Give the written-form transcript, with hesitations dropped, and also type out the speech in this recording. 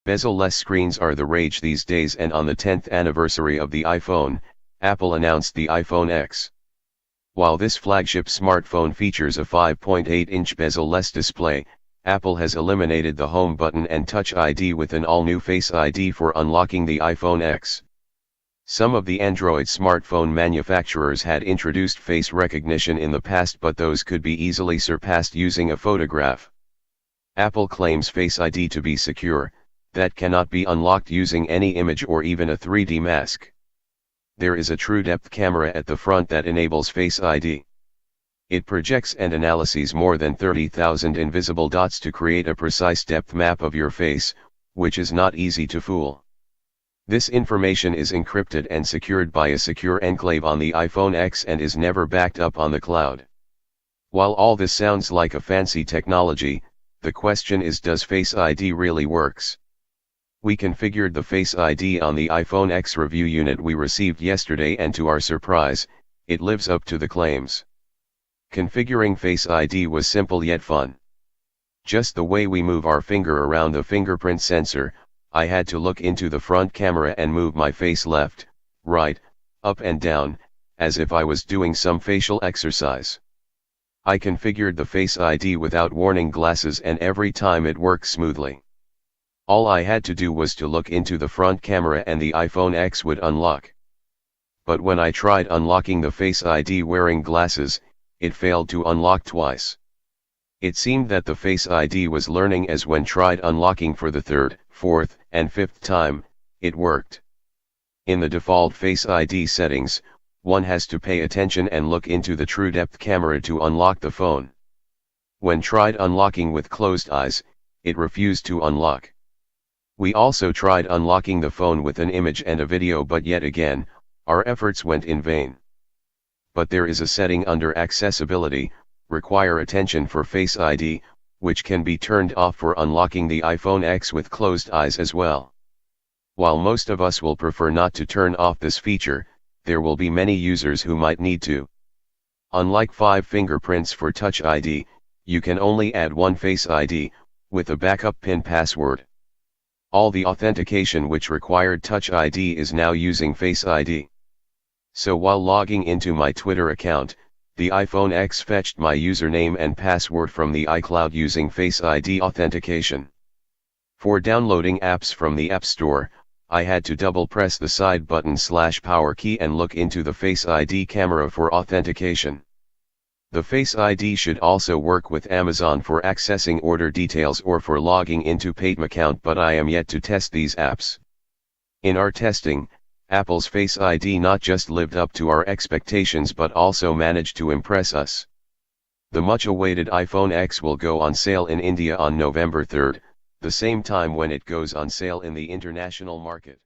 Bezel-less screens are the rage these days, and on the 10th anniversary of the iPhone, Apple announced the iPhone X. While this flagship smartphone features a 5.8-inch bezel-less display, Apple has eliminated the home button and Touch ID with an all-new Face ID for unlocking the iPhone X. Some of the Android smartphone manufacturers had introduced face recognition in the past, but those could be easily surpassed using a photograph. Apple claims Face ID to be secure, that cannot be unlocked using any image or even a 3D mask. There is a TrueDepth camera at the front that enables Face ID. It projects and analyses more than 30,000 invisible dots to create a precise depth map of your face, which is not easy to fool. This information is encrypted and secured by a secure enclave on the iPhone X and is never backed up on the cloud. While all this sounds like a fancy technology, the question is, does Face ID really works? We configured the Face ID on the iPhone X review unit we received yesterday, and to our surprise, it lives up to the claims. Configuring Face ID was simple yet fun. Just the way we move our finger around the fingerprint sensor, I had to look into the front camera and move my face left, right, up and down, as if I was doing some facial exercise. I configured the Face ID without warning glasses, and every time it works smoothly. All I had to do was to look into the front camera and the iPhone X would unlock. But when I tried unlocking the Face ID wearing glasses, it failed to unlock twice. It seemed that the Face ID was learning, as when tried unlocking for the third, fourth, and fifth time, it worked. In the default Face ID settings, one has to pay attention and look into the TrueDepth camera to unlock the phone. When tried unlocking with closed eyes, it refused to unlock. We also tried unlocking the phone with an image and a video, but yet again, our efforts went in vain. But there is a setting under Accessibility, Require Attention for Face ID, which can be turned off for unlocking the iPhone X with closed eyes as well. While most of us will prefer not to turn off this feature, there will be many users who might need to. Unlike 5 fingerprints for Touch ID, you can only add one Face ID, with a backup PIN password. All the authentication which required Touch ID is now using Face ID. So while logging into my Twitter account, the iPhone X fetched my username and password from the iCloud using Face ID authentication. For downloading apps from the App Store, I had to double press the side button / power key and look into the Face ID camera for authentication. The Face ID should also work with Amazon for accessing order details or for logging into Paytm account, but I am yet to test these apps. In our testing, Apple's Face ID not just lived up to our expectations but also managed to impress us. The much-awaited iPhone X will go on sale in India on November 3rd, the same time when it goes on sale in the international market.